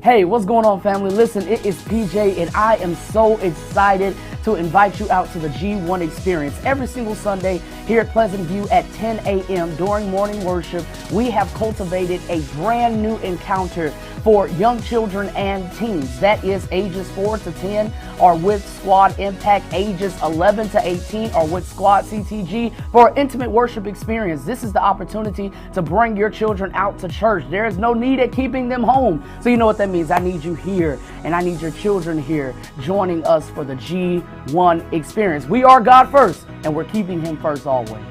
Hey, what's going on, family? Listen, it is PJ, and I am so excited to invite you out to the G1 Experience. Every single Sunday here at Pleasant View at 10 a.m. during morning worship, we have cultivated a brand new encounter for young children and teens. That is ages 4 to 10 are with Squad Impact, ages 11 to 18 are with Squad CTG for an intimate worship experience. This is the opportunity to bring your children out to church. There is no need at keeping them home. So you know what that means. I need you here, and I need your children here joining us for the G1 Experience. We are God first, and we're keeping Him first always.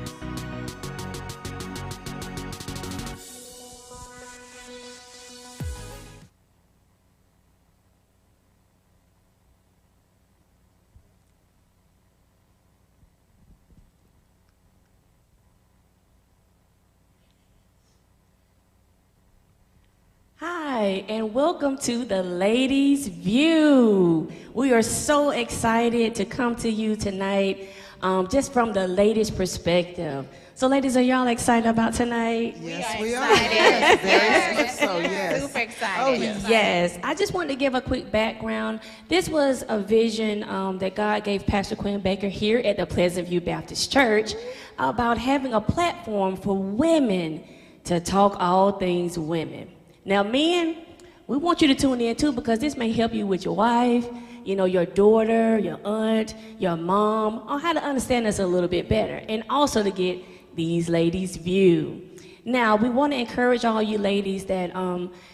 Hi, and welcome to the Ladies View. We are so excited to come to you tonight, just from the ladies' perspective. So, ladies, are y'all excited about tonight? Yes, we are. Yes, very much so, yes. Super excited. Oh, yes. Yes, I just wanted to give a quick background. This was a vision that God gave Pastor Quinn Baker here at the Pleasant View Baptist Church about having a platform for women to talk all things women. Now, men, we want you to tune in too, because this may help you with your wife, you know, your daughter, your aunt, your mom, on how to understand us a little bit better, and also to get these ladies' view. Now, we want to encourage all you ladies that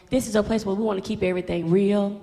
this is a place where we want to keep everything real.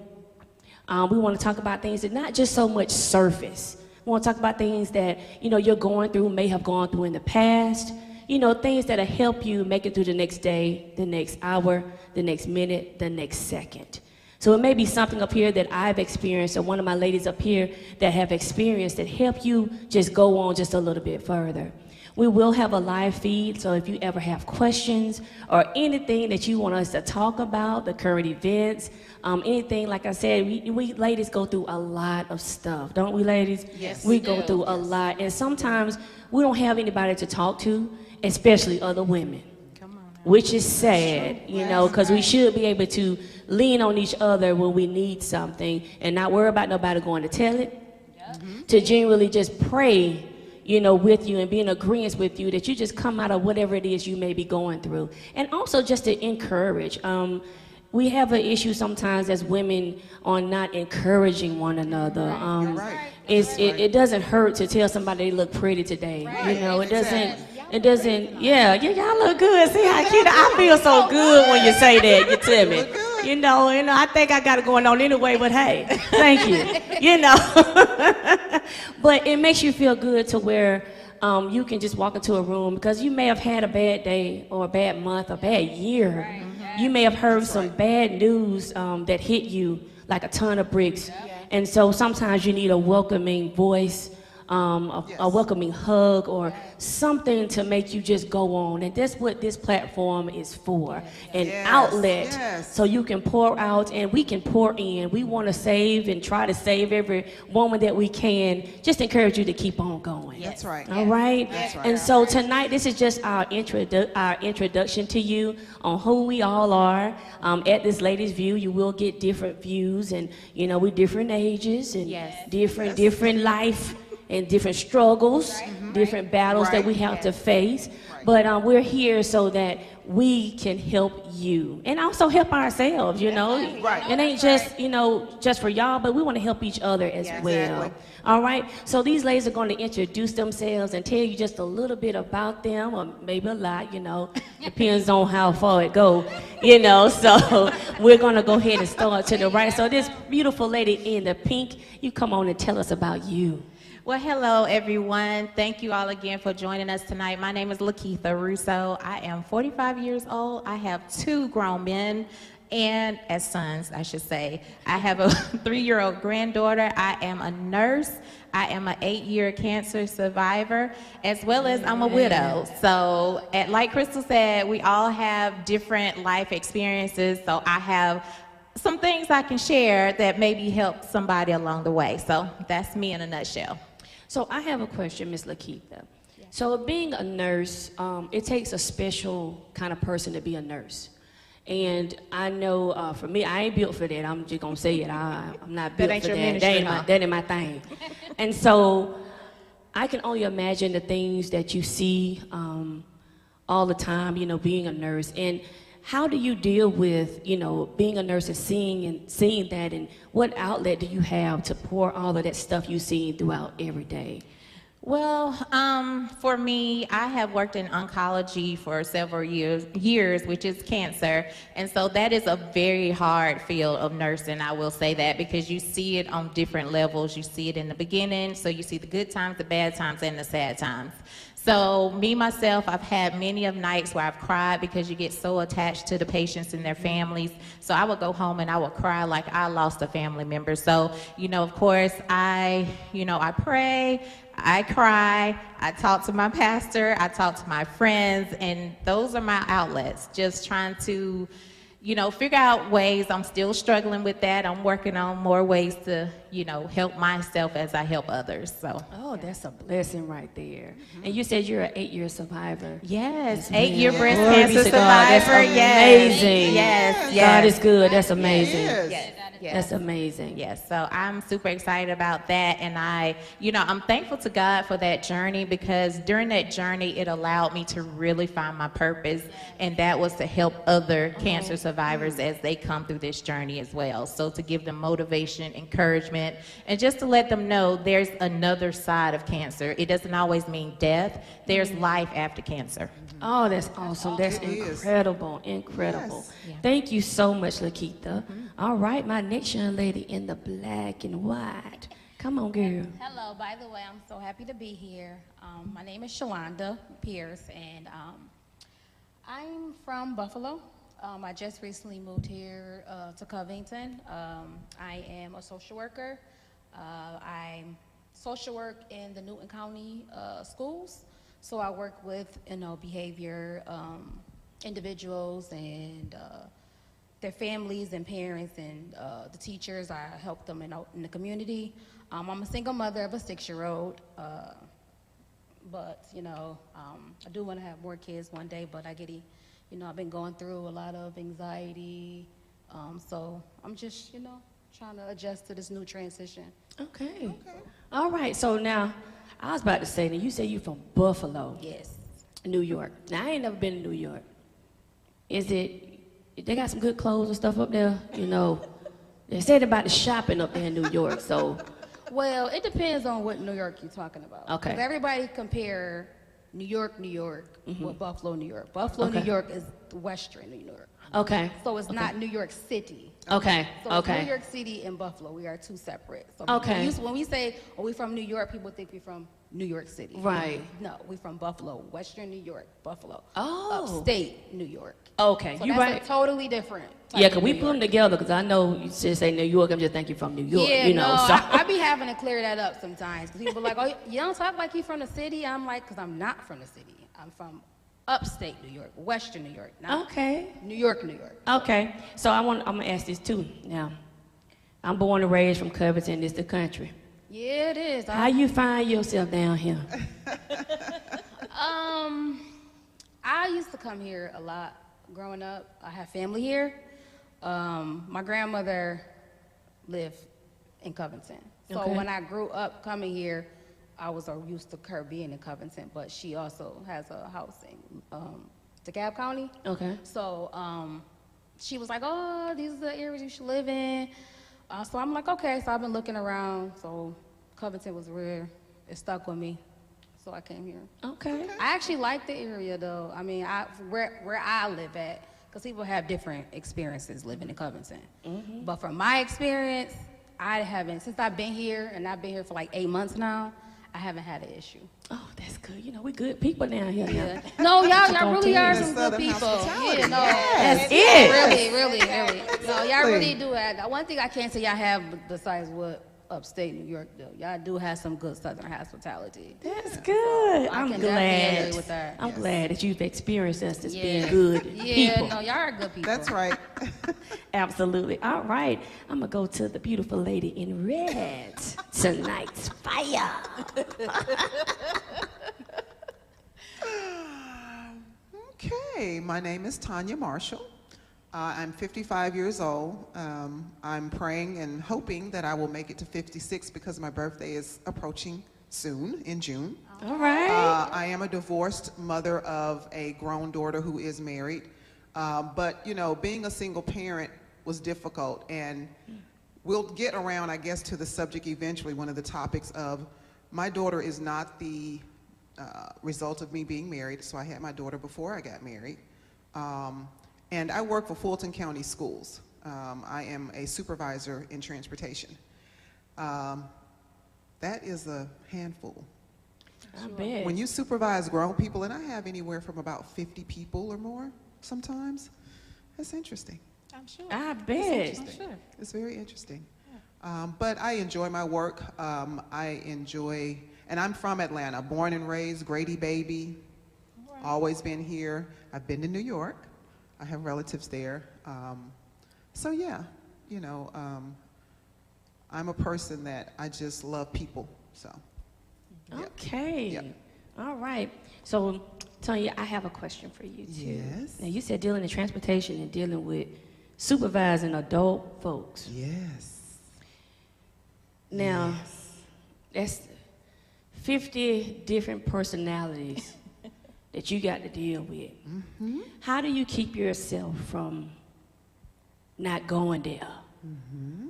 We want to talk about things that not just so much surface. We want to talk about things that, you know, you're going through, may have gone through in the past. You know, things that'll help you make it through the next day, the next hour, the next minute, the next second. So it may be something up here that I've experienced, or one of my ladies up here that have experienced, that help you just go on just a little bit further. We will have a live feed, so if you ever have questions or anything that you want us to talk about, the current events, anything, like I said, we ladies go through a lot of stuff, don't we, ladies? Yes, we we go do. through a lot, and sometimes we don't have anybody to talk to, especially other women, which is sad, you know, because we should be able to lean on each other when we need something and not worry about nobody going to tell it, to genuinely just pray, you know, with you and be in agreement with you that you just come out of whatever it is you may be going through. And also just to encourage. We have an issue sometimes as women on not encouraging one another. It doesn't hurt to tell somebody they look pretty today. You know, it doesn't, yeah, y'all look good. See how cute, I feel so good when you say that, you tell me. You know, I think I got it going on anyway, but hey, thank you. You know, but it makes you feel good to where you can just walk into a room, because you may have had a bad day or a bad month or a bad year. You may have heard some bad news that hit you like a ton of bricks. And so sometimes you need a welcoming voice, a welcoming hug, or something to make you just go on. And that's what this platform is for, an outlet so you can pour out and we can pour in. We want to save and try to save every woman that we can. Just encourage you to keep on going. That's right. All right? That's right. And so tonight, this is just our introduction to you on who we all are. At this Ladies View, you will get different views, and, you know, we're different ages and different life and different struggles, different battles that we have to face. But we're here so that we can help you and also help ourselves, you know. It ain't just, you know, just for y'all, but we want to help each other as well. All right? So these ladies are going to introduce themselves and tell you just a little bit about them, or maybe a lot, you know. Depends on how far it goes, you know. So we're going to go ahead and start to the right. So this beautiful lady in the pink, you come on and tell us about you. Well, hello, everyone. Thank you all again for joining us tonight. My name is Lakeitha Russo. I am 45 years old. I have 2 grown men, and as sons, I should say. I have a 3-year-old granddaughter. I am a nurse. I am an 8-year cancer survivor, as well as I'm a widow. So, like Crystal said, we all have different life experiences. So I have some things I can share that maybe help somebody along the way. So that's me in a nutshell. So I have a question, Ms. Lakeitha. So being a nurse, it takes a special kind of person to be a nurse. And I know for me, I ain't built for that. I'm just gonna say it. I'm not built ain't for your that. ministry, huh? That ain't my thing. And so I can only imagine the things that you see all the time, you know, being a nurse. And how do you deal with, you know, being a nurse and seeing that, and what outlet do you have to pour all of that stuff you see throughout every day? Well, for me, I have worked in oncology for several years, which is cancer. And so that is a very hard field of nursing, I will say that, because you see it on different levels. You see it in the beginning, so you see the good times, the bad times, and the sad times. So me, myself, I've had many of nights where I've cried because you get so attached to the patients and their families. So I would go home and I would cry like I lost a family member. So, you know, of course, I pray, I cry, I talk to my pastor, I talk to my friends, and those are my outlets, just trying to, you know, figure out ways. I'm still struggling with that. I'm working on more ways to, you know, help myself as I help others. So. Oh, that's a blessing right there. And you said you're an 8-year survivor. Yes, Yes, 8-year ma'am. breast Glory be cancer to God. That's survivor. amazing. Yes, God is good. That's amazing. Yes. That's amazing. Yes, so I'm super excited about that, and I'm thankful to God for that journey, because during that journey, it allowed me to really find my purpose, and that was to help other cancer survivors as they come through this journey as well. So to give them motivation, encouragement, and just to let them know there's another side of cancer. It doesn't always mean death. There's life after cancer. Oh, that's awesome. That's It is. incredible. Incredible. Yes. Yeah. Thank you so much, Lakeitha. All right, my next young lady in the black and white. Come on, girl. Hello, by the way, I'm so happy to be here. My name is Shalonda Pierce, and I'm from Buffalo. I just recently moved here to Covington. I am a social worker. I social work in the Newton County schools. So I work with, behavior, individuals and their families and parents and the teachers. I help them in the community. I'm a single mother of a 6-year-old, but I do want to have more kids one day, but I've been going through a lot of anxiety, so I'm just, trying to adjust to this new transition. Okay. All right. So now, I was about to say, now you say you're from Buffalo, Yes. New York. Now, I ain't never been to New York. They got some good clothes and stuff up there? They said about the shopping up there in New York, so. Well, it depends on what New York you're talking about. Okay. 'Cause everybody compare New York with Buffalo, New York. Buffalo, Okay. New York is Western New York. Okay. So it's not New York City. Okay. So it's New Okay. York City and Buffalo, we are two separate. So Okay. when we say, we from New York, people think we from New York City. Right. No, we from Buffalo, Western New York, Buffalo. Oh. Upstate New York. Okay. So you that's right. a totally different type Yeah, of because we New put them York. together, because I know you just say New York, I'm just thinking from New York, Yeah, so. I be having to clear that up sometimes. Because people are like, oh, you don't talk like you from the city? I'm like, because I'm not from the city. I'm from upstate New York, Western New York, not Okay. New York, New York. Okay. So I'm going to ask this too now. I'm born and raised from Covington, this the country. Yeah, it is. How you find yourself down here? I used to come here a lot growing up. I have family here. My grandmother lived in Covington. So Okay. when I grew up coming here, I was used to her being in Covington, but she also has a house in DeKalb County. Okay. So she was like, oh, these are the areas you should live in. So I'm like, okay. So I've been looking around. So Covington was where it stuck with me. So I came here. Okay. I actually like the area though. I mean, where I live at, because people have different experiences living in Covington. But from my experience, I haven't, since I've been here, and I've been here for like 8 months now, I haven't had an issue. Oh, that's good. We good people down here now. Yeah. No, y'all really are some good Southern people. hospitality. Yeah, no. That's it. Really. No, y'all really do have. One thing I can't say y'all have besides what upstate New York do. Y'all do have some good Southern hospitality. That's good. I I'm can definitely glad. agree with that. I'm glad that you've experienced us as being Yeah. good Yeah, people. no, y'all are good people. That's right. Absolutely. All right. I'm going to go to the beautiful lady in red. Tonight's fire. Okay, my name is Tanya Marshall. I'm 55 years old. I'm praying and hoping that I will make it to 56 because my birthday is approaching soon in June. All right. I am a divorced mother of a grown daughter who is married. But, you know, being a single parent was difficult. And we'll get around, I guess, to the subject eventually, one of the topics of my daughter is not the result of me being married. So I had my daughter before I got married. And I work for Fulton County Schools. I am a supervisor in transportation. That is a handful. I bet. When you supervise grown people, and I have anywhere from about 50 people or more sometimes, that's interesting. I'm sure. I It's bet. interesting. It's very interesting. But I enjoy my work. I enjoy, and I'm from Atlanta, born and raised, Grady baby, always been here. I've been to New York. I have relatives there. So yeah, you know, I'm a person that I just love people, so. Yeah. Okay. Yeah. All right. So, Tanya, I have a question for you too. Yes. Now, you said dealing in transportation and dealing with supervising adult folks. Yes. Now, Yes. that's 50 different personalities that you got to deal with. Mm-hmm. How do you keep yourself from not going there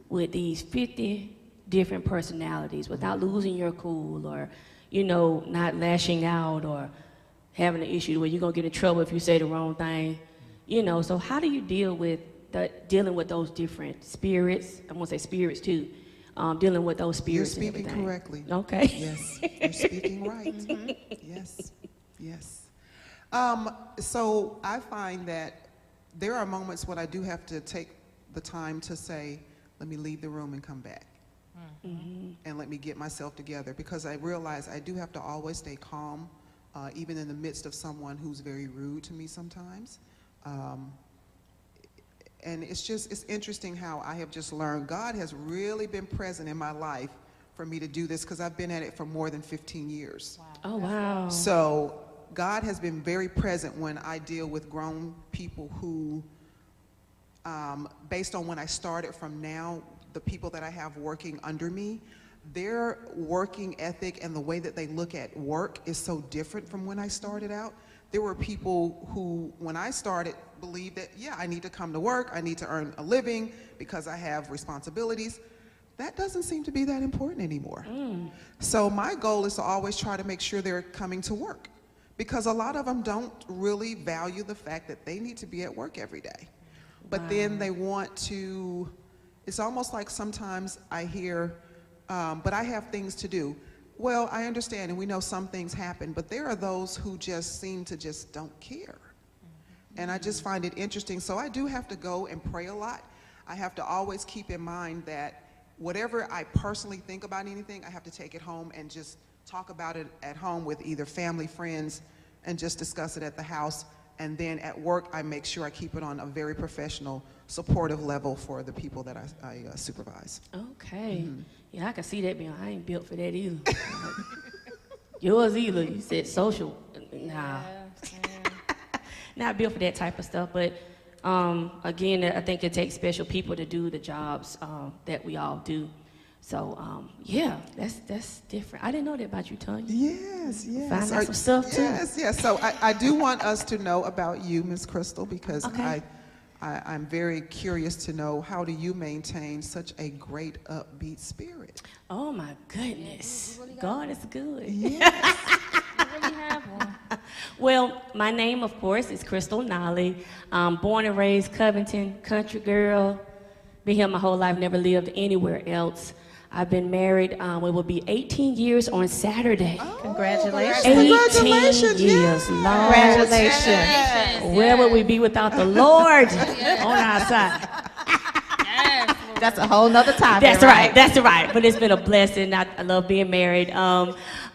with these 50 different personalities without losing your cool or, you know, not lashing out or having an issue where you're going to get in trouble if you say the wrong thing? You know, so how do you deal with dealing with those different spirits? I won't say spirits too. Dealing with those You're spirits and speaking everything. correctly. Okay. Yes, you're speaking right. Yes, yes. So I find that there are moments when I do have to take the time to say, let me leave the room and come back. And let me get myself together, because I realize I do have to always stay calm, even in the midst of someone who's very rude to me sometimes. And it's interesting how I have just learned God has really been present in my life for me to do this, because I've been at it for more than 15 years. Oh, wow. So God has been very present when I deal with grown people who, based on when I started from now, the people that I have working under me, their working ethic and the way that they look at work is so different from when I started out. There were people who, when I started, believed that, yeah, I need to come to work, I need to earn a living because I have responsibilities. That doesn't seem to be that important anymore. So my goal is to always try to make sure they're coming to work, because a lot of them don't really value the fact that they need to be at work every day. But then they want to, it's almost like sometimes I hear, but I have things to do. Well, I understand, and we know some things happen, but there are those who just seem to just don't care. And I just find it interesting. So I do have to go and pray a lot. I have to always keep in mind that whatever I personally think about anything, I have to take it home and just talk about it at home with either family, friends, and just discuss it at the house. And then at work, I make sure I keep it on a very professional, supportive level for the people that I supervise. Okay. Yeah, I can see that being, I ain't built for that either. Yours either. You said social. Nah. Not built for that type of stuff, but again, I think it takes special people to do the jobs that we all do. So yeah, that's different. I didn't know that about you, Tanya. Yes, yes. Find out some stuff too. Yes, yes. So I do want us to know about you, Ms. Crystal, because Okay. I'm very curious to know, how do you maintain such a great upbeat spirit? Oh my goodness. God is good. Yes. really have one. Well, my name, of course, is Crystal Nolly. Born and raised Covington, country girl. Been here my whole life, never lived anywhere else. I've been married, it will be 18 years on Saturday. Congratulations. 18 Congratulations, years, Lord. Congratulations. Where would we be without the Lord on our side? That's a whole nother topic. That's right, that's right. But it's been a blessing. I love being married.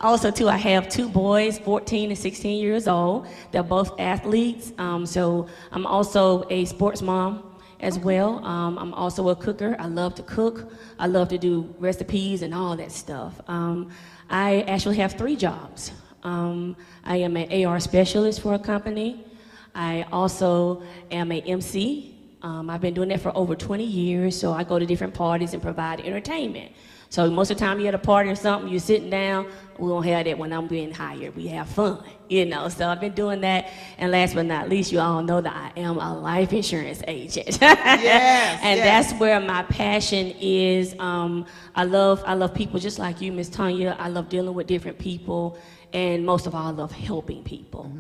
Also, too, I have two boys, 14 and 16 years old. They're both athletes. So I'm also a sports mom as well. I'm also a cooker. I love to cook. I love to do recipes and all that stuff. I actually have 3 jobs. I am an AR specialist for a company. I also am a MC. I've been doing that for over 20 years, so I go to different parties and provide entertainment. So most of the time you're at a party or something, you're sitting down, we don't have that when I'm being hired. We have fun, you know. So I've been doing that. And last but not least, you all know that I am a life insurance agent. Yes, and yes. that's where my passion is. I love people just like you, Miss Tanya. I love dealing with different people. And most of all, I love helping people.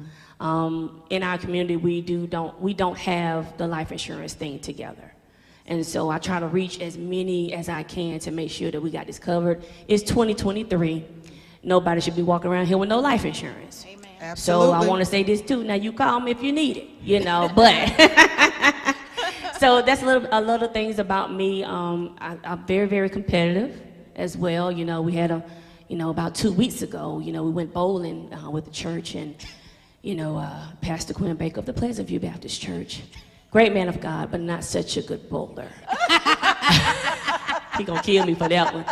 In our community, we don't have the life insurance thing together. And so I try to reach as many as I can to make sure that we got this covered. It's 2023. Nobody should be walking around here with no life insurance. Amen. Absolutely. So I want to say this too. Now you call me if you need it, you know, but. So that's a little things about me. I'm very, very competitive as well. You know, we had about 2 weeks ago, we went bowling with the church and, Pastor Quinn Baker of the Pleasant View Baptist Church. Great man of God, but not such a good bowler. He gonna kill me for that one.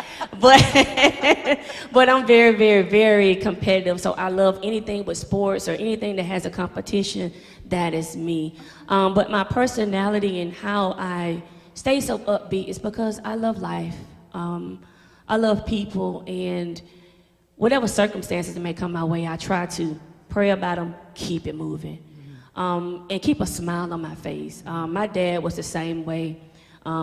But I'm very, very, very competitive. So I love anything with sports or anything that has a competition. That is me. But my personality and how I stay so upbeat is because I love life. I love people, and whatever circumstances that may come my way, I try to pray about them, keep it moving. And keep a smile on my face. My dad was the same way.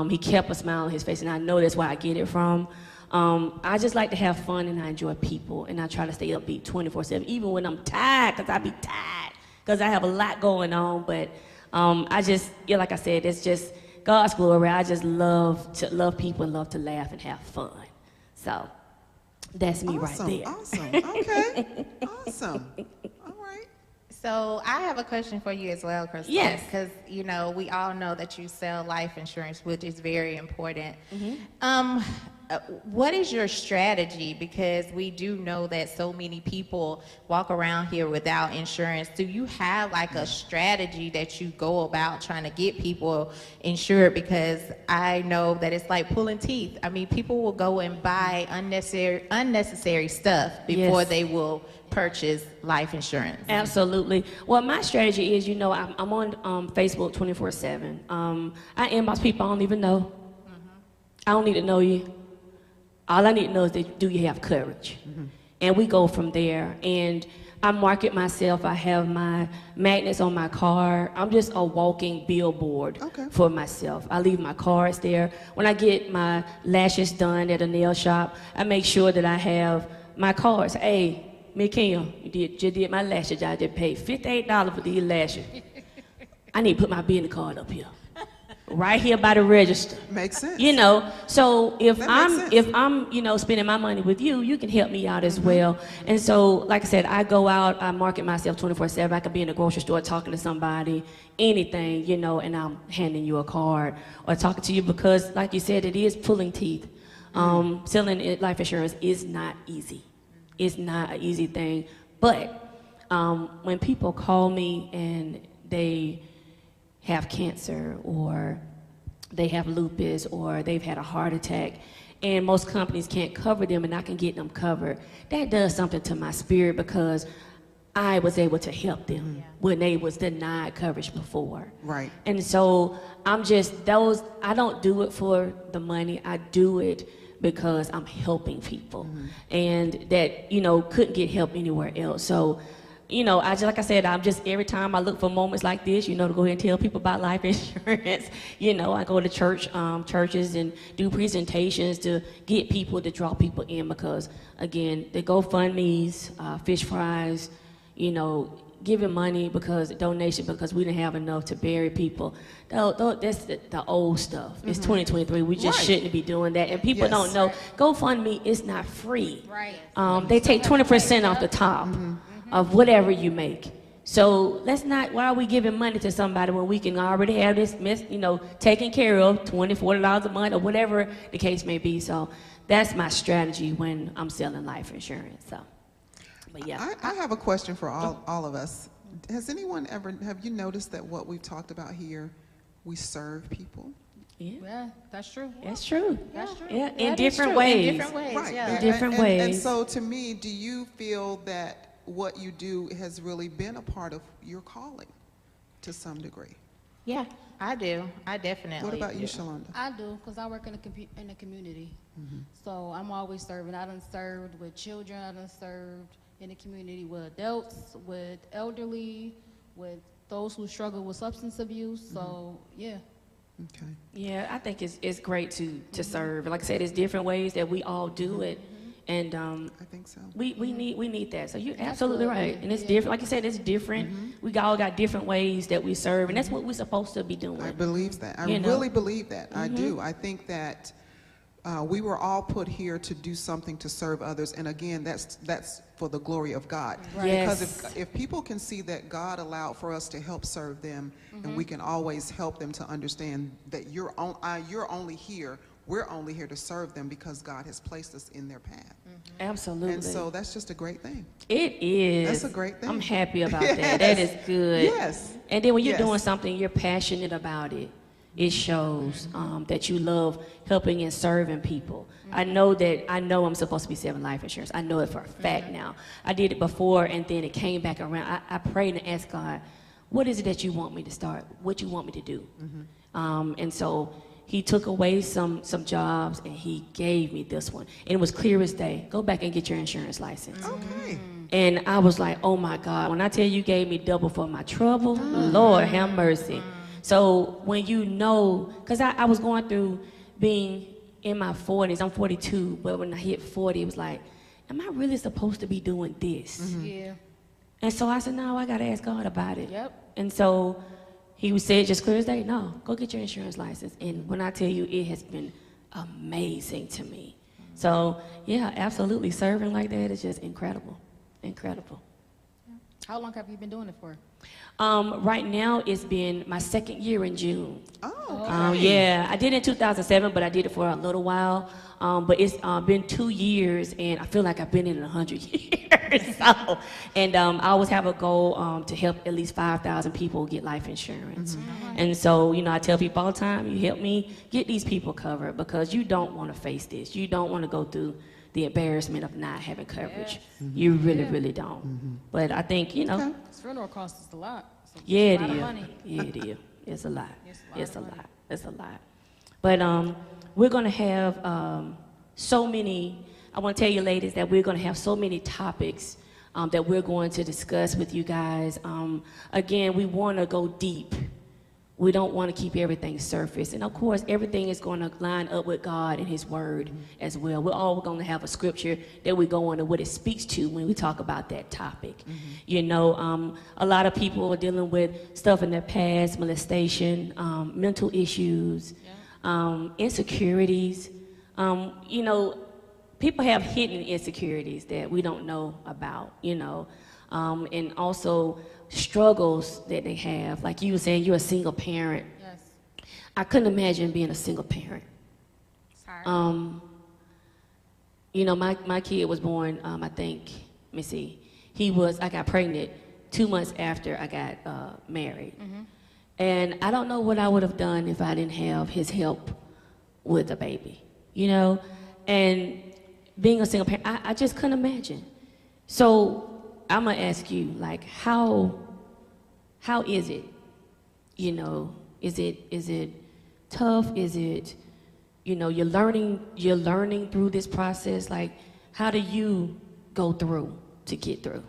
He kept a smile on his face, and I know that's where I get it from. I just like to have fun, and I enjoy people, and I try to stay upbeat 24/7, even when I'm tired, because I be tired, because I have a lot going on. But like I said, it's just God's glory. I just love to love people and love to laugh and have fun. So that's me right there. Awesome. Okay. Awesome. All right. So I have a question for you as well, Crystal. Yes. Because, we all know that you sell life insurance, which is very important. What is your strategy? Because we do know that so many people walk around here without insurance. Do you have like a strategy that you go about trying to get people insured? Because I know that it's like pulling teeth. I mean, people will go and buy unnecessary stuff before Yes. they will purchase life insurance. Absolutely. Well, my strategy is, I'm on Facebook 24/7. I inbox people I don't even know. I don't need to know you. All I need to know is do you have coverage? And we go from there. And I market myself. I have my magnets on my car. I'm just a walking billboard for myself. I leave my cards there. When I get my lashes done at a nail shop, I make sure that I have my cards. Hey, Miss Kim, you just did my lashes. I just paid $58 for these lashes. I need to put my business card up here. Right here by the register. Makes sense. So if That I'm spending my money with you, you can help me out as well. And so, like I said, I go out, I market myself 24/7. I could be in a grocery store talking to somebody, anything, and I'm handing you a card or talking to you because, like you said, it is pulling teeth. Selling life insurance is not easy. It's not an easy thing. But when people call me and they have cancer or they have lupus or they've had a heart attack and most companies can't cover them and I can get them covered, that does something to my spirit because I was able to help them when they was denied coverage before. Right. And so I don't do it for the money. I do it because I'm helping people and that, couldn't get help anywhere else. So like I said, every time I look for moments like this, to go ahead and tell people about life insurance. I go to churches and do presentations to get people, to draw people in because, again, the GoFundMes, fish fries, giving money donation because we didn't have enough to bury people. That's the old stuff. It's 2023. We just shouldn't be doing that. And people don't know. GoFundMe is not free. Right. They take 20% off the top of whatever you make. So why are we giving money to somebody when we can already have this taken care of, $20, $40 a month or whatever the case may be. So that's my strategy when I'm selling life insurance. So, but yeah. I have a question for all of us. Have you noticed that what we've talked about here, we serve people? Yeah, that's true. That's true. That's true. Yeah, That in is different true. ways. In different ways, Right. yeah. In different ways. And so to me, do you feel that what you do has really been a part of your calling to some degree? Yeah, I do. I definitely What about do. you, Shalonda? I do, because I work in the community. So I'm always serving. I done served with children. I done served in the community with adults, with elderly, with those who struggle with substance abuse. So, yeah. Okay. Yeah, I think it's great to serve. Like I said, there's different ways that we all do it, and I think so. we need that. So you're absolutely Absolutely. right, and it's Yeah. different. Like you said, it's different. We all got different ways that we serve, and that's what we're supposed to be doing. I believe that. I You know? really believe that. I do. I think that we were all put here to do something to serve others, and again, that's for the glory of God. Right. Because Yes. if people can see that God allowed for us to help serve them, and we can always help them to understand that you're only here. We're only here to serve them because God has placed us in their path. Absolutely. And so that's just a great thing. It is. That's a great thing. I'm happy about Yes. that. That is good. Yes. And then when you're Yes. doing something, you're passionate about it. It shows that you love helping and serving people. I know I'm supposed to be selling life insurance. I know it for a fact now. I did it before, and then it came back around. I prayed and asked God, what is it that you want me to start? What you want me to do? And so he took away some jobs, and he gave me this one. And it was clear as day. Go back and get your insurance license. Okay. And I was like, oh my God, when I tell you gave me double for my trouble, Lord have mercy. So when you know, because I was going through being in my 40s, I'm 42, but when I hit 40, it was like, am I really supposed to be doing this? Yeah. And so I said, no, I got to ask God about it. Yep. And so he said just clear as day, no, go get your insurance license. And when I tell you, it has been amazing to me. So yeah, absolutely, serving like that is just incredible, incredible. How long have you been doing it for? Right now, it's been my second year in June. Oh, Yeah, I did it in 2007, but I did it for a little while. But it's been 2 years, and I feel like I've been in it 100 years. So, and I always have a goal to help at least 5,000 people get life insurance. And so, I tell people all the time, you help me get these people covered, because you don't want to face this. You don't want to go through the embarrassment of not having coverage. You really, really don't. But I think, Because funeral costs us a lot. So yeah, it's it a lot is. of money. Yeah, it is. It's a lot. It's a lot of money. It's a lot. But we're going to have so many, I want to tell you ladies that we're going to have so many topics that we're going to discuss with you guys. Again, we want to go deep. We don't want to keep everything surface. And of course, everything is going to line up with God and His Word as well. We're all going to have a scripture that we go on and what it speaks to when we talk about that topic. A lot of people are dealing with stuff in their past, molestation, mental issues, insecurities. People have hidden insecurities that we don't know about, and also struggles that they have. Like you were saying, you're a single parent. Yes. I couldn't imagine being a single parent. It's hard. My kid was born, I think, let me see. I got pregnant 2 months after I got married. And I don't know what I would have done if I didn't have his help with the baby, And being a single parent, I just couldn't imagine. So I'm gonna ask you, like, how is it? Is it tough? Is it, you're learning through this process? Like, how do you go through to get through?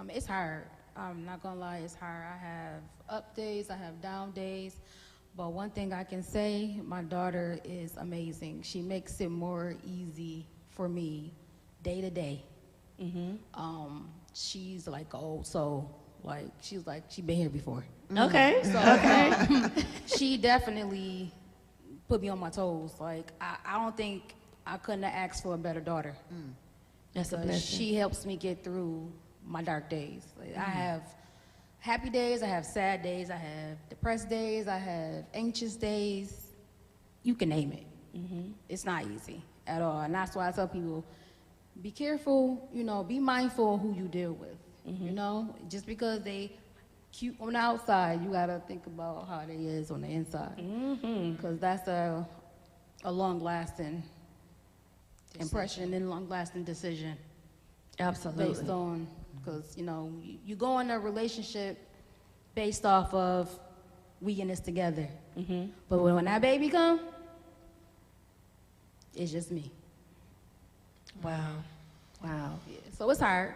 It's hard. I'm not gonna lie, it's hard. I have up days, I have down days. But one thing I can say, my daughter is amazing. She makes it more easy for me day to day. She's like old soul. Like, she's been here before. Okay. So she definitely put me on my toes. Like, I don't think I couldn't have asked for a better daughter. That's a Because blessing. she helps me get through my dark days. Like, I have happy days, I have sad days, I have depressed days, I have anxious days. You can name it. It's not easy at all. And that's why I tell people, be careful, be mindful of who you deal with. Just because they cute on the outside, you gotta think about how they is on the inside. Because that's a long-lasting impression and long-lasting decision. Absolutely. Based on, because you go in a relationship based off of we in this together. But when that baby come, it's just me. Wow. Wow. Yeah, so it's hard.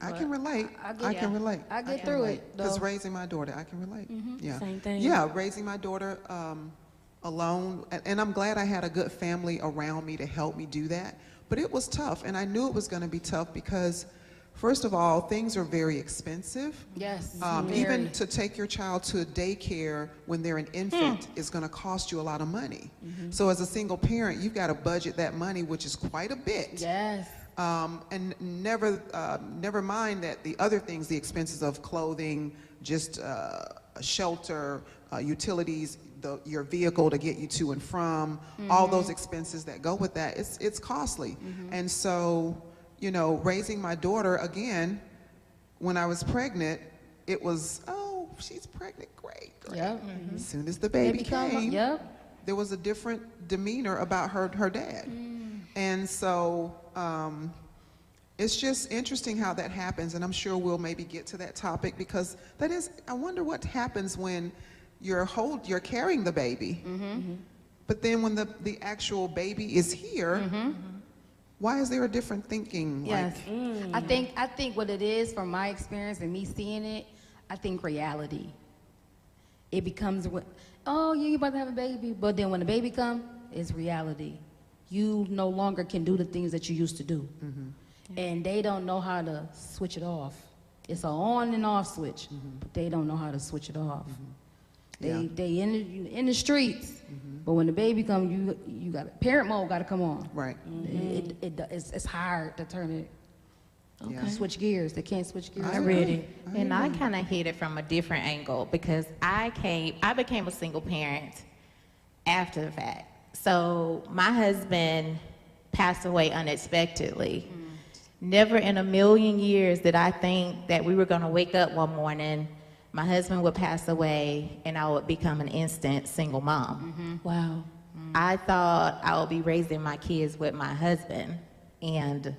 I can relate. I can relate. I get through it, Because though. raising my daughter, I can relate. Yeah. Same thing. Yeah, raising my daughter alone, and I'm glad I had a good family around me to help me do that. But it was tough, and I knew it was going to be tough because, first of all, things are very expensive. Yes. Even to take your child to a daycare when they're an infant is going to cost you a lot of money. So as a single parent, you've got to budget that money, which is quite a bit. Yes. And never mind that the other things, the expenses of clothing, just shelter, utilities, your vehicle to get you to and from, all those expenses that go with that, it's costly. And so, you know, raising my daughter, again, when I was pregnant, it was, oh, she's pregnant, great. Yep. As soon as the baby came, Yep. there was a different demeanor about her dad. And so it's just interesting how that happens, and I'm sure we'll maybe get to that topic, because that is, I wonder what happens when you're carrying the baby, but then when the actual baby is here, why is there a different thinking? Yes. I think what it is, from my experience and me seeing it, I think reality. It becomes, oh, you're about to have a baby, but then when the baby comes, it's reality. You no longer can do the things that you used to do. And they don't know how to switch it off. It's an on and off switch, but they don't know how to switch it off. They in the streets, but when the baby comes, you got parent mode got to come on. Right. It's hard to turn it. Yeah. Switch gears. They can't switch gears. I read it. And I kind of hit it from a different angle because I became a single parent after the fact. So my husband passed away unexpectedly. Never in a million years did I think that we were going to wake up one morning, my husband would pass away, and I would become an instant single mom. Wow. I thought I would be raising my kids with my husband. And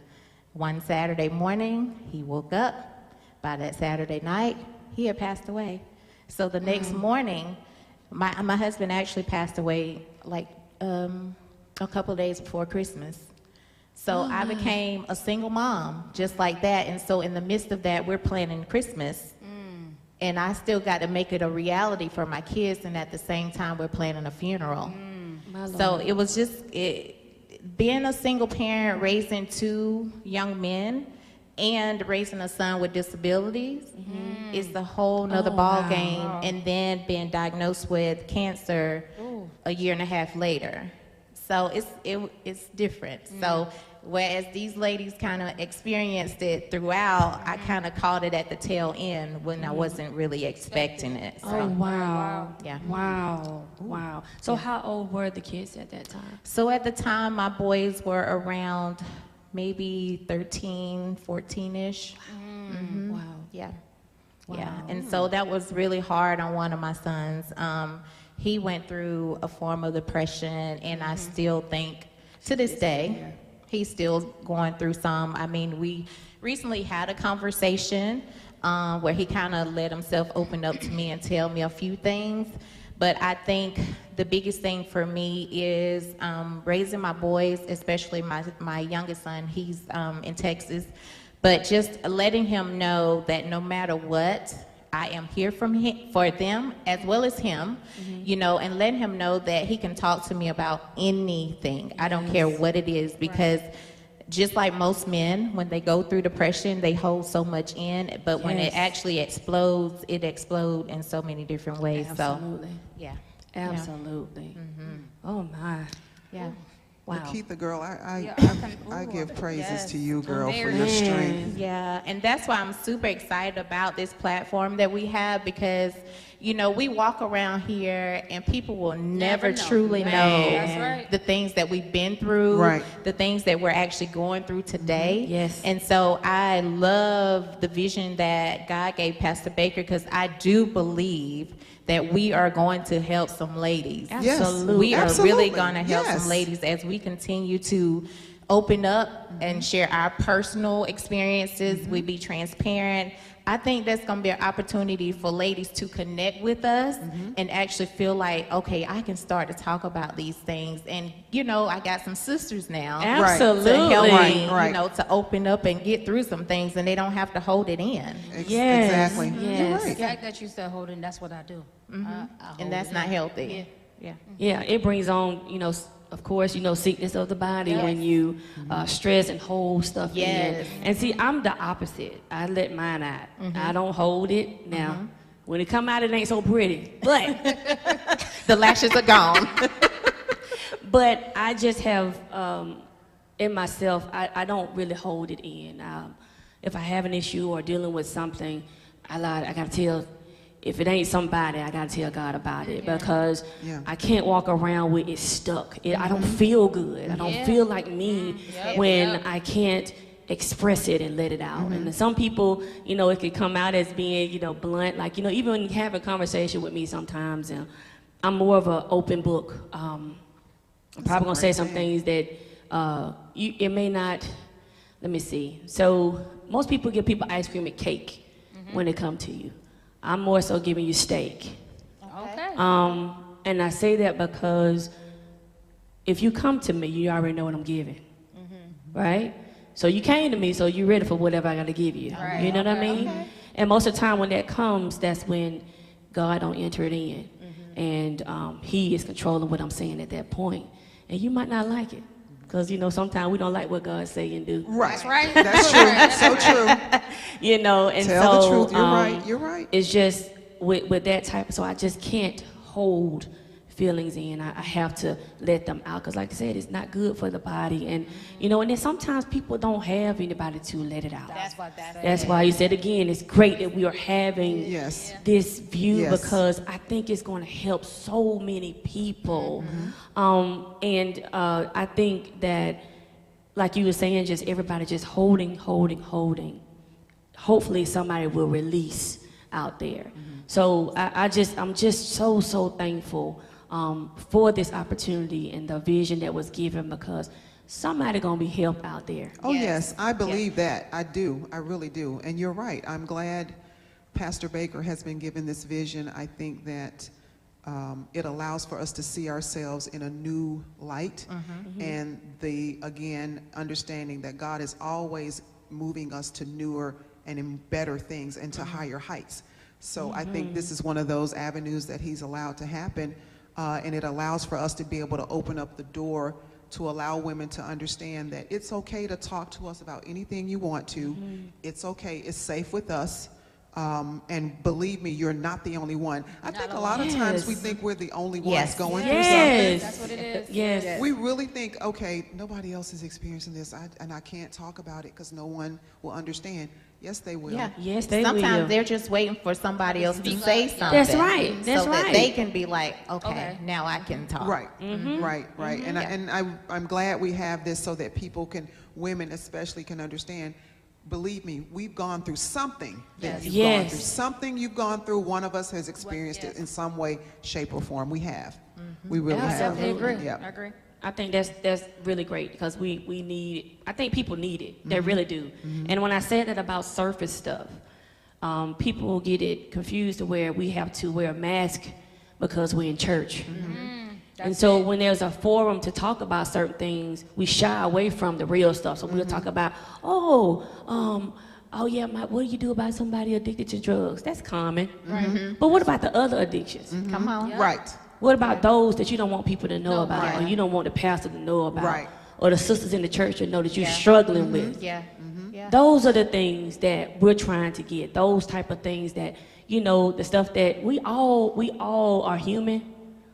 one Saturday morning, he woke up. By that Saturday night, he had passed away. So the next morning, my husband actually passed away like a couple of days before Christmas. So I became a single mom just like that. And so in the midst of that, we're planning Christmas. And I still got to make it a reality for my kids. And at the same time, we're planning a funeral. So it was just being a single parent, raising two young men, and raising a son with disabilities is the whole nother ball game. And then being diagnosed with cancer a year and a half later. So it's different. So whereas these ladies kind of experienced it throughout, I kind of caught it at the tail end when I wasn't really expecting it. So. Oh, wow. Yeah. Wow. Wow. So how old were the kids at that time? So at the time, my boys were around maybe 13, 14-ish. Wow. Yeah. Yeah. And so that was really hard on one of my sons. He went through a form of depression, and I still think to this day, he's still going through some. I mean, we recently had a conversation where he kind of let himself open up to me and tell me a few things. But I think the biggest thing for me is raising my boys, especially my youngest son. He's in Texas. But just letting him know that no matter what, I am here for them as well as him, you know, and let him know that he can talk to me about anything. I don't care what it is, because just like most men, when they go through depression, they hold so much in, but when it actually explodes, it explodes in so many different ways. Absolutely. So, yeah. Absolutely. Oh, my. Yeah. Wow. Keitha, girl, I give praises to you, girl, for your strength. Yeah, and that's why I'm super excited about this platform that we have, because, you know, we walk around here and people will never truly know the things that we've been through, the things that we're actually going through today. Yes. And so I love the vision that God gave Pastor Baker, because I do believe that we are going to help some ladies. Yes. We are Absolutely. really going to help some ladies as we continue to open up and share our personal experiences. We be transparent. I think that's going to be an opportunity for ladies to connect with us and actually feel like, okay, I can start to talk about these things. And, you know, I got some sisters now. Absolutely. To help me, Right. you know, to open up and get through some things, and they don't have to hold it in. Yes. Exactly. Yes. You're The right. fact that you said holding, that's what I do. I hold And that's it not in. healthy. Yeah, it brings on, you know, of course, you know, sickness of the body when you stress and hold stuff Yes. in. And see, I'm the opposite. I let mine out. I don't hold it. Now, when it come out, it ain't so pretty. But The lashes are gone. but I just have in myself, I don't really hold it in. If I have an issue or dealing with something, I gotta tell. If it ain't somebody, I gotta tell God about it because Yeah. I can't walk around with it stuck. I don't feel good. I don't feel like me when I can't express it and let it out. And some people, you know, it could come out as being, you know, blunt. Like, you know, even when you have a conversation with me sometimes, and I'm more of an open book. I'm probably gonna say some things that it may not. Let me see. So most people give people ice cream and cake when they come to you. I'm more so giving you steak. Okay. And I say that because if you come to me, you already know what I'm giving, right? So you came to me, so you're ready for whatever I got to give you. You know what I mean? And most of the time when that comes, that's when God don't enter it in. And he is controlling what I'm saying at that point. And you might not like it. Because, you know, sometimes we don't like what God say and do. Right. That's right. That's true. So true. You know, and Tell so the truth. You're right. You're right. it's just with that type, so I just can't hold feelings in. I have to let them out because, like I said, it's not good for the body. And, you know, and then sometimes people don't have anybody to let it out. That's why you said again, it's great that we are having Yes. this view Yes. because I think it's going to help so many people. And I think that, like you were saying, just everybody just holding. Hopefully somebody will release out there. So I'm just so thankful for this opportunity and the vision that was given because somebody gonna be helped out there. Oh, yes, I believe that. I do. I really do. And you're right. I'm glad Pastor Baker has been given this vision. I think that it allows for us to see ourselves in a new light. And again, understanding that God is always moving us to newer and in better things and to higher heights. So I think this is one of those avenues that he's allowed to happen. And it allows for us to be able to open up the door to allow women to understand that it's okay to talk to us about anything you want to. It's okay. It's safe with us. And believe me, you're not the only one. I think a lot of times we think we're the only ones going through something. That's what it is. Yes. We really think, okay, nobody else is experiencing this, and I can't talk about it because no one will understand. Yes, they will. Yeah. Yes, they Sometimes will. they're just waiting for somebody else to Speak say up. something. That's right. That's so right. that they can be like, okay, Okay. now I can talk. Right, right. And I'm glad we have this so that people can, women especially, can understand. Believe me, we've gone through something that you've gone through. Something you've gone through, one of us has experienced it in some way, shape, or form. We have. We really I have. definitely agree. Yeah. I agree. I think that's really great because we need, I think people need it. They really do. And when I said that about surface stuff, people get it confused to where we have to wear a mask because we're in church. And so when there's a forum to talk about certain things, we shy away from the real stuff. So we'll talk about, oh yeah, what do you do about somebody addicted to drugs? That's common. But what about the other addictions? Come on. Right. What about those that you don't want people to know about, right. or you don't want the pastor to know about, Right. or the sisters in the church to know that you're Yeah. struggling with? Yeah. Yeah. Those are the things that we're trying to get. Those type of things that, you know, the stuff that we all are human.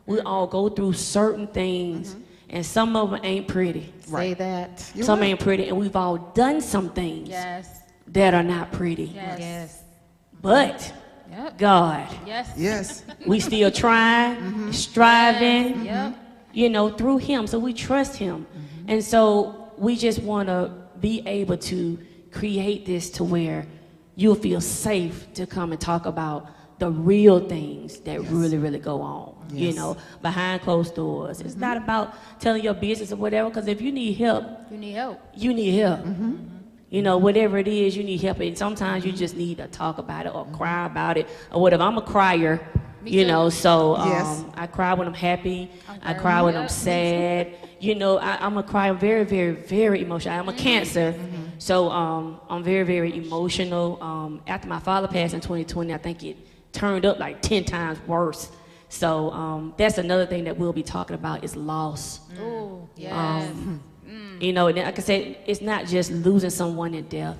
We all go through certain things, and some of them ain't pretty. Say that. You're Some right. ain't pretty, and we've all done some things Yes. that are not pretty. Yes. Yes. But Yep. God, Yes. Yes. we still trying, striving. Yep. You know, through him. So we trust him. And so we just want to be able to create this to where you'll feel safe to come and talk about the real things that really go on, you know, behind closed doors. It's not about telling your business or whatever, because if you need help, You need help. you need help. You know, whatever it is, you need help. And sometimes you just need to talk about it or cry about it or whatever. I'm a crier, you know, so Yes. I cry when I'm happy. I cry when I'm sad. You know, I'm a crier. I'm very emotional. I'm a Cancer. So I'm very emotional. After my father passed in 2020, I think it turned up like 10 times worse. So that's another thing that we'll be talking about is loss. Ooh, yes. You know, and like I said, it's not just losing someone in death,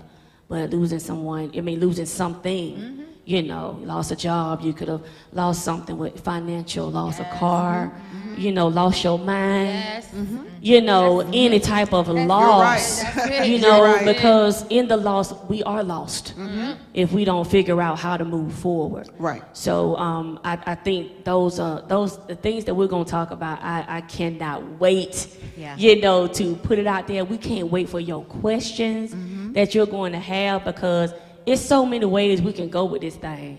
but losing something. You know, you lost a job, you could have lost something with financial, lost a car, you know, lost your mind. Yes. You know, any type of loss. You're right. You know, You're right. because in the loss, we are lost if we don't figure out how to move forward. Right. So I think those the things that we're going to talk about. I cannot wait, you know, to put it out there. We can't wait for your questions that you're going to have, because it's so many ways we can go with this thing.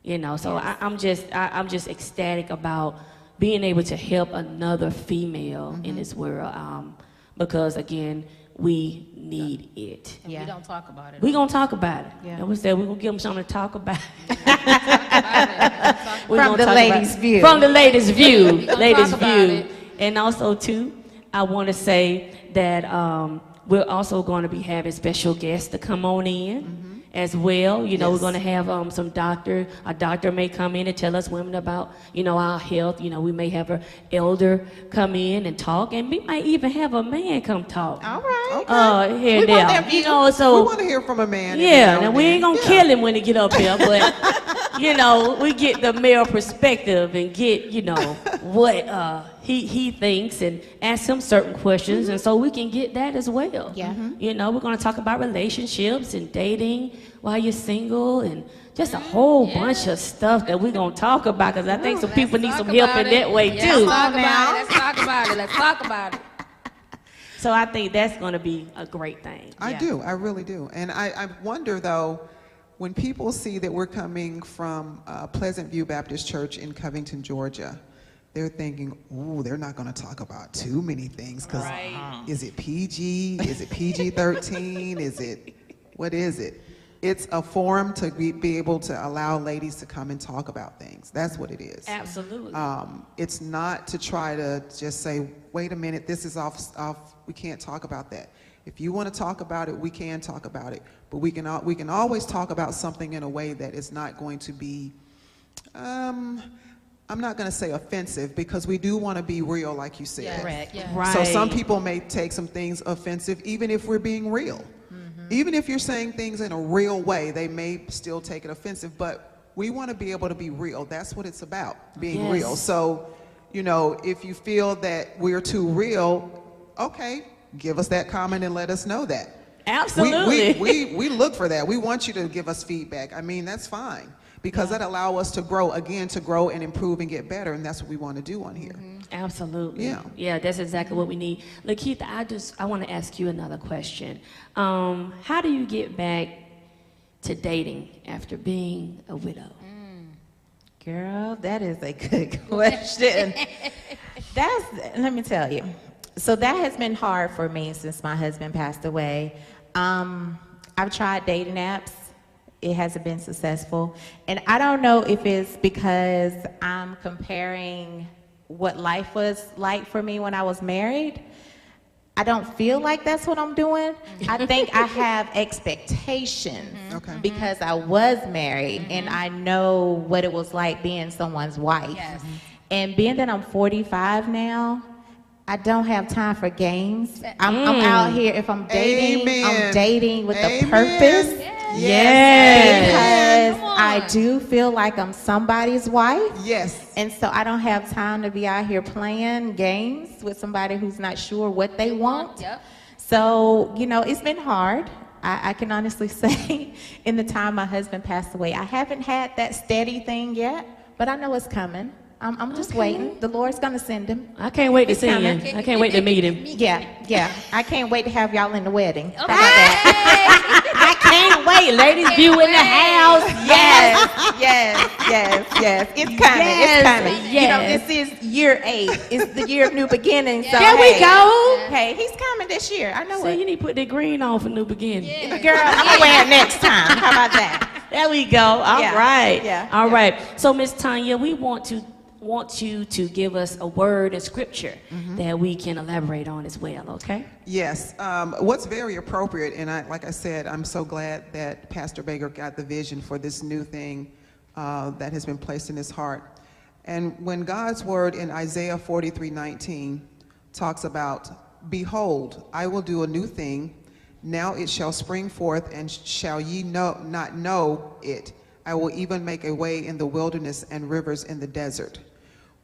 You know, so I'm just ecstatic about being able to help another female in this world, because again, we need it. And we don't talk about it. We're going to talk about it. And we said we're going to give them something to talk about. From the ladies' view. From the ladies' view. gonna Ladies' talk about view. it. And also, too, I want to say that we're also going to be having special guests to come on in. As well, you know, we're going to have a doctor may come in and tell us women about, you know, our health. You know, we may have an elder come in and talk, and we might even have a man come talk. All right. Okay. Here We and want there. that You view. know, so we want to hear from a man. every yeah, now now and we then. ain't gonna kill him when he get up there, but you know, we get the male perspective and get, you know, what he thinks and ask him certain questions, and so we can get that as well. Yeah. You know, we're gonna talk about relationships and dating while you're single and just a whole bunch of stuff that we're gonna talk about, because I think some people need some help in that way too. Let's talk about it. Let's talk about it. So I think that's gonna be a great thing. I do. I really do. And I wonder, though, when people see that we're coming from Pleasant View Baptist Church in Covington, Georgia, they're thinking, ooh, they're not going to talk about too many things, because is it PG? Is it PG-13? What is it? It's a forum to be able to allow ladies to come and talk about things. That's what it is. Absolutely. It's not to try to just say, wait a minute, this is off, we can't talk about that. If you want to talk about it, we can talk about it. But we can always talk about something in a way that is not going to be, I'm not going to say offensive, because we do want to be real, like you said. Correct. Yeah. Right. So some people may take some things offensive, even if we're being real. Even if you're saying things in a real way, they may still take it offensive, but we want to be able to be real. That's what it's about, being real. Yes. So, you know, if you feel that we're too real, okay, give us that comment and let us know that. Absolutely. We look for that. We want you to give us feedback. I mean, that's fine, because that allows us to grow and improve and get better, and that's what we want to do on here. Absolutely. Yeah. Yeah, that's exactly what we need. Lakeitha, I want to ask you another question. How do you get back to dating after being a widow? Girl, that is a good question. Let me tell you. So that has been hard for me since my husband passed away. I've tried dating apps. It hasn't been successful. And I don't know if it's because I'm comparing what life was like for me when I was married. I don't feel like that's what I'm doing. I think I have expectations because I was married and I know what it was like being someone's wife. Yes. And being that I'm 45 now, I don't have time for games. I'm out here, if I'm dating, Amen. I'm dating with a Amen. purpose. Yes. Because I do feel like I'm somebody's wife. Yes. And so I don't have time to be out here playing games with somebody who's not sure what they want. Yep. So, you know, it's been hard. I can honestly say in the time my husband passed away, I haven't had that steady thing yet, but I know it's coming. I'm just waiting. The Lord's going to send him. I can't wait to It's see coming. him. I can't wait to meet him. Yeah. I can't wait to have y'all in the wedding. How about Okay. that? I can't can't wait. Ladies view in the house. Yes. It's coming. It's coming. You know, this is year 8. It's the year of new beginnings. So, There we go. Hey, he's coming this year. I know So it. you need to put that green on for new beginning. Girl, I'm gonna wear it next time. How about that? There we go. All right. Yeah. All right. So Miss Tanya, we want you to give us a word and scripture that we can elaborate on as well, okay? Yes. What's very appropriate, and like I said, I'm so glad that Pastor Baker got the vision for this new thing that has been placed in his heart. And when God's word in Isaiah 43:19 talks about, "Behold, I will do a new thing. Now it shall spring forth, and shall ye not know it? I will even make a way in the wilderness and rivers in the desert."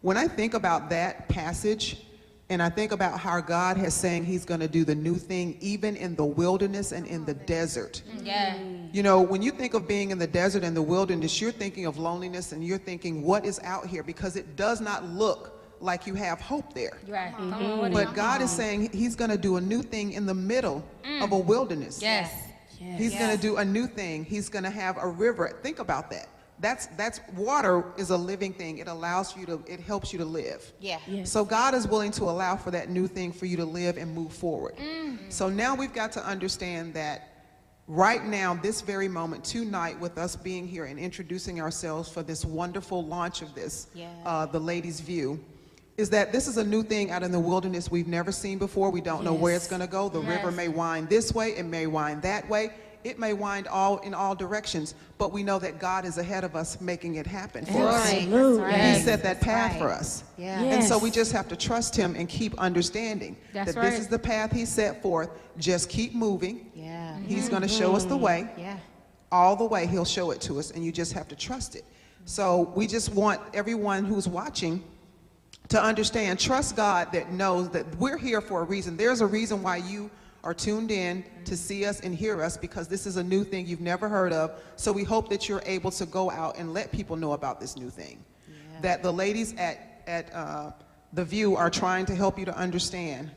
When I think about that passage, and I think about how God has saying he's going to do the new thing even in the wilderness and in the desert. Yeah. You know, when you think of being in the desert and the wilderness, you're thinking of loneliness, and you're thinking, what is out here? Because it does not look like you have hope there. Right. Come on with it. But God is saying he's going to do a new thing in the middle of a wilderness. Yes. He's going to do a new thing. He's going to have a river. Think about that. That's water is a living thing. It allows you to, it helps you to live. Yeah. Yes. So God is willing to allow for that new thing for you to live and move forward. So now we've got to understand that right now, this very moment, tonight, with us being here and introducing ourselves for this wonderful launch of this, the Ladies View, is that this is a new thing out in the wilderness we've never seen before. We don't know where it's going to go. The river may wind this way. It may wind that way. It may wind in all directions, but we know that God is ahead of us making it happen for us. Absolutely. He set that path for us. Yeah. And so Yes. we just have to trust him and keep understanding that this is the path he set forth. Just keep moving. Yeah. He's going to show us the way. Yeah. All the way he'll show it to us, and you just have to trust it. So we just want everyone who's watching to understand, trust God that knows that we're here for a reason. There's a reason why you are tuned in to see us and hear us, because this is a new thing you've never heard of. So we hope that you're able to go out and let people know about this new thing. That the ladies at The View are trying to help you to understand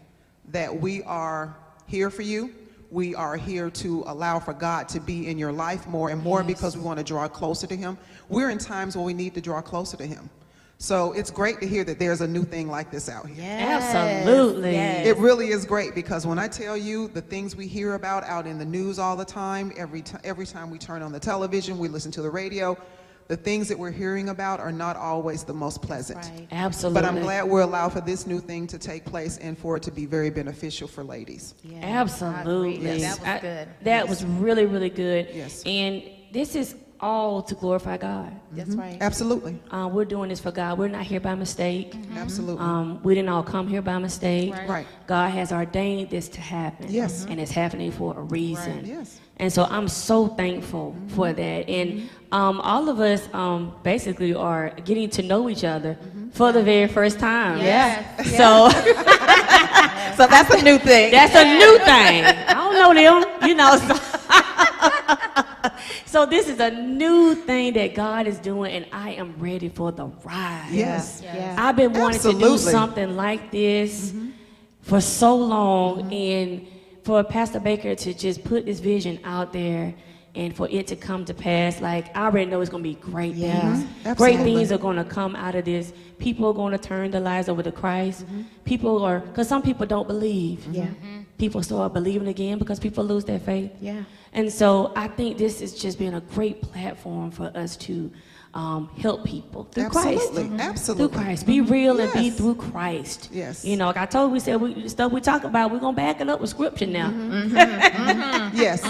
that we are here for you. We are here to allow for God to be in your life more and more, because we want to draw closer to him. We're in times where we need to draw closer to him. So it's great to hear that there's a new thing like this out here. Absolutely. It really is great, because when I tell you the things we hear about out in the news all the time, every time we turn on the television, we listen to the radio, the things that we're hearing about are not always the most pleasant. Right. Absolutely. But I'm glad we're allowed for this new thing to take place and for it to be very beneficial for ladies. Yeah. Absolutely. Yes. That was good. That was really, really good. Yes. And this is all to glorify God. That's right. Absolutely. We're doing this for God. We're not here by mistake. Absolutely. We didn't all come here by mistake. Right. God has ordained this to happen. Yes. And it's happening for a reason. Right. Yes. And so I'm so thankful for that. And all of us basically are getting to know each other for the very first time. So So that's a new thing. that's a new thing. I don't know them, you know. So this is a new thing that God is doing, and I am ready for the ride. Yes. Yeah. I've been wanting to do Absolutely. something like this for so long, and for Pastor Baker to just put this vision out there and for it to come to pass, like, I already know it's going to be great things. Great Absolutely. things are going to come out of this. People are going to turn their lives over to Christ. People are, because some people don't believe. Yeah. People start believing again because people lose their faith. Yeah. And so I think this has just been a great platform for us to help people through Absolutely. Christ. Absolutely. Through Christ. Be real and be Yes. through Christ. Yes. You know, like I told, we said stuff we talk about, we're going to back it up with scripture now. Yes.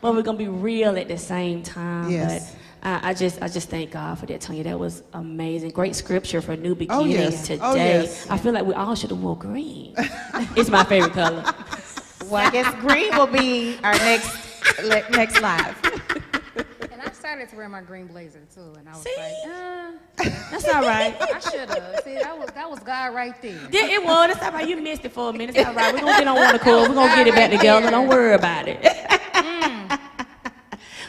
But we're going to be real at the same time. Yes. But I just thank God for that, Tanya. That was amazing. Great scripture for new Oh, beginnings yes. today. Oh, yes. I feel like we all should have wore green. It's my favorite color. Well, I guess green will be our next live. And I started to wear my green blazer too, and I was See? like, That's all right. I should have. See, that was God right there. Yeah, it was. It's all right. You missed it for a minute. It's all right. We're going to get on one accord. We're going to get it back together. Don't worry about it.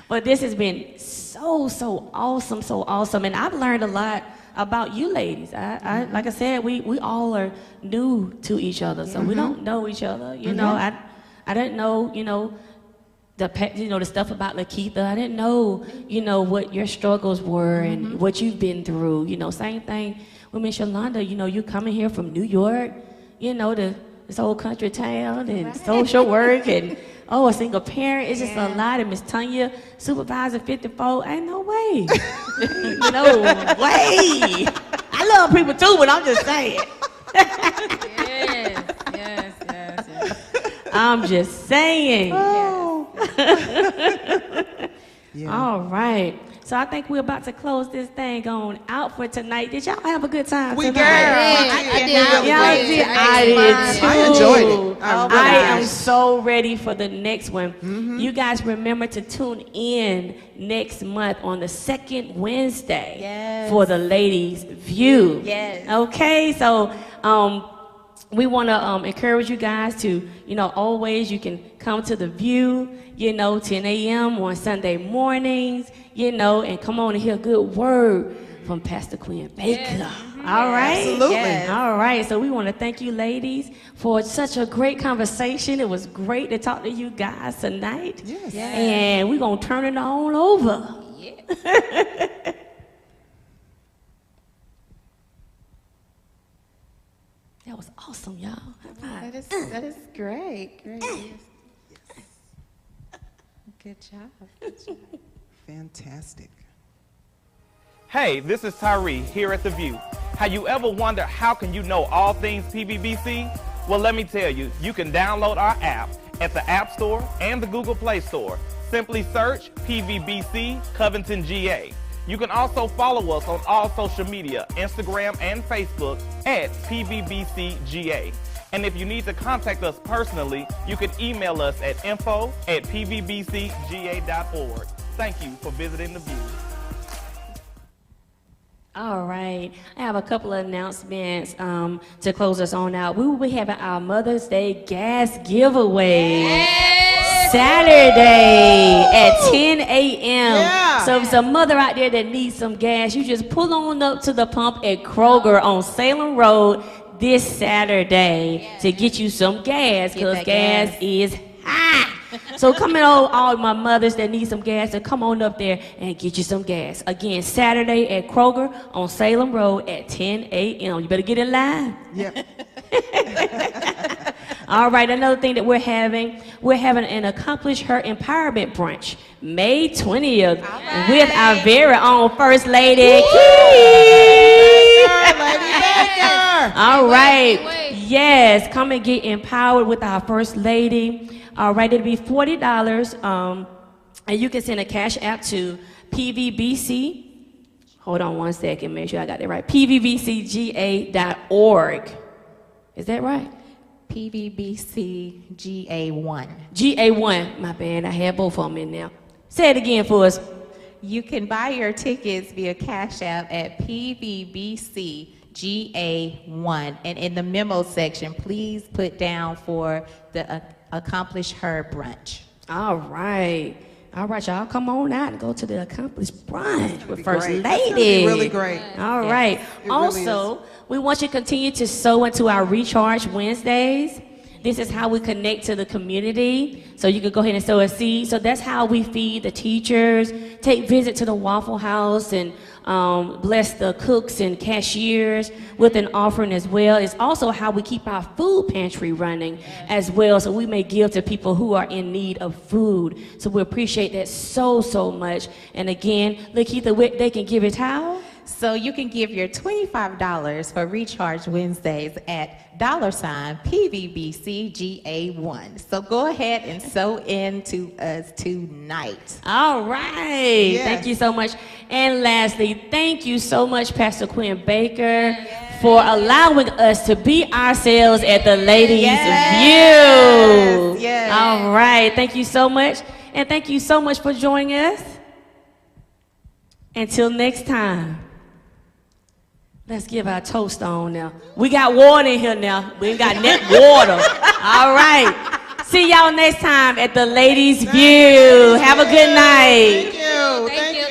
But this has been so awesome. And I've learned a lot about you ladies. I like I said, we all are new to each other. So we don't know each other. You know, I didn't know, the stuff about Lakeitha. I didn't know, what your struggles were and what you've been through. Same thing with Miss Yolanda. You coming here from New York, to this old country town and social work and a single parent. It's just a lot. And Miss Tanya, supervisor 54. Ain't no way. No way. I love people too, but I'm just saying. Yes. I'm just saying. Oh. Yeah. All right. So I think we're about to close this thing on out for tonight. Did y'all have a good time We tonight? did. Y'all did. I did too. I enjoyed it. I am so ready for the next one. You guys remember to tune in next month on the second Wednesday for the Ladies View. Yes. Okay, so we want to encourage you guys to, always you can come to the View, 10 a.m. on Sunday mornings, and come on and hear a good word from Pastor Quinn Baker. All right? Absolutely. Yes. All right, so we want to thank you ladies for such a great conversation. It was great to talk to you guys tonight. Yes. And we're going to turn it on over. That was awesome, y'all. High five. That is great. Good job. Fantastic. Hey, this is Tyree here at The View. Have you ever wondered how can you know all things PVBC? Well, let me tell you, you can download our app at the App Store and the Google Play Store. Simply search PVBC Covington GA. You can also follow us on all social media, Instagram and Facebook at PVBCGA. And if you need to contact us personally, you can email us at info@pvbcga.org. Thank you for visiting The View. All right. I have a couple of announcements to close us on out. We will be having our Mother's Day gas giveaway Saturday at 10 a.m. Yeah. So if it's a mother out there that needs some gas, you just pull on up to the pump at Kroger on Salem Road this Saturday to get you some gas, because that gas gas. is high. So come in, all my mothers that need some gas, to come on up there and get you some gas. Again, Saturday at Kroger on Salem Road at 10 a.m. You better get in line. Yep. All right, another thing that we're having an Accomplish Her Empowerment brunch, May 20th, with our very own First Lady. All right. Yes, come and get empowered with our First Lady. All right, it'll be $40. And you can send a cash app to PVBC. Hold on one second, make sure I got that right. PVBCGA.org. Is that right? PVBCGA1. GA1. My bad, I had both of them in there. Say it again for us. You can buy your tickets via Cash App at PVBCGA1. And in the memo section, please put down for the Accomplish Her brunch. All right. All right, y'all, come on out and go to the Accomplished brunch with First great. Lady. That's gonna be really great. All right. really Also, we want you to continue to sow into our Recharge Wednesdays. This is how we connect to the community. So you can go ahead and sow a seed. So that's how we feed the teachers, take visit to the Waffle House, and bless the cooks and cashiers with an offering as well. It's also how we keep our food pantry running as well, so we may give to people who are in need of food. So we appreciate that so much. And again, Lakeitha, they can give it how? So you can give your $25 for Recharge Wednesdays at $PVBCGA1. So go ahead and sow into us tonight. All right. Yes. Thank you so much. And lastly, thank you so much, Pastor Quinn Baker, for allowing us to be ourselves at the Ladies View. Yes. All right. Thank you so much. And thank you so much for joining us. Until next time. Let's give our toast on now. We got water in here now. We ain't got net water. All right. See y'all next time at the Ladies View. Have a good night. Thank you. Thank you.